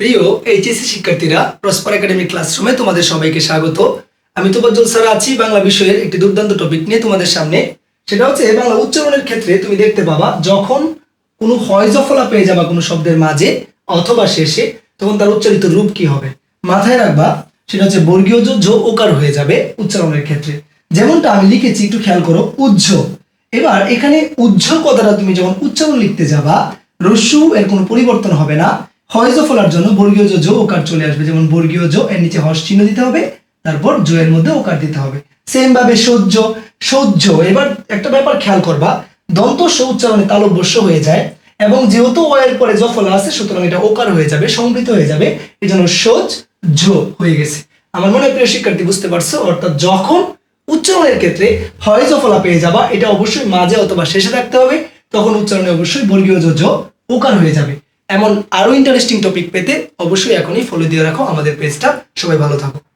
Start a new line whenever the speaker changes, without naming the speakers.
প্রিয় এইচএসসি শিক্ষার্থীরা, prosper academy ক্লাসরুমে তোমাদের সবাইকে স্বাগত। আমি তোফাজ্জল স্যার আছি বাংলা বিষয়ের একটি দুর্দান্ত টপিক নিয়ে তোমাদের সামনে। সেটা হচ্ছে বাংলা উচ্চারণের ক্ষেত্রে তুমি দেখতে পাবা যখন কোনো হয়জফলা পেয়ে যাবা কোনো শব্দের মাঝে অথবা শেষে, তখন তার উচ্চারিত রূপ কি হবে মাথায় রাখবা। সেটা হচ্ছে বর্গীয় জ ঝ ওকার হয়ে যাবে উচ্চারণের ক্ষেত্রে। যেমনটা আমি লিখেছি, একটু খেয়াল করো, উজ্জ। এবার এখানে উজ্জ কথাটা তুমি যখন উচ্চারণ লিখতে যাবা, রস্যু এর কোনো পরিবর্তন হবে না। হয়জো ফলার জন্য বর্গীয় জ ওকার চলে আসবে, যেমন বর্গীয় জ এর নিচে হর্ষ চিহ্ন দিতে হবে, তারপর জ এর মধ্যে ওকার দিতে হবে। সেম ভাবে সহ্য, সহ্য। এবার একটা ব্যাপার খেয়াল করবা, দন্ত স উচ্চারণে তালব্য স হয়ে যায়, এবং যেহেতু ও এর পরে জফলা আছে, সুতরাং এটা ওকার হয়ে যাবে, সংবৃত হয়ে যাবে, এই জন্য সোজ ঝ হয়ে গেছে। আমার মনে হয় প্রিয় শিক্ষার্থী বুঝতে পারছো। অর্থাৎ যখন উচ্চারণের ক্ষেত্রে হয় জফলা পেয়ে যাবা, এটা অবশ্যই মাঝে অথবা শেষে থাকতে হবে, তখন উচ্চারণে অবশ্যই বর্গীয় জ ওকার হয়ে যাবে। এমন আরো ইন্টারেস্টিং টপিক পেতে অবশ্যই এখনই ফলো দিয়ে রাখো আমাদের পেজটা। সবাই ভালো থাকো।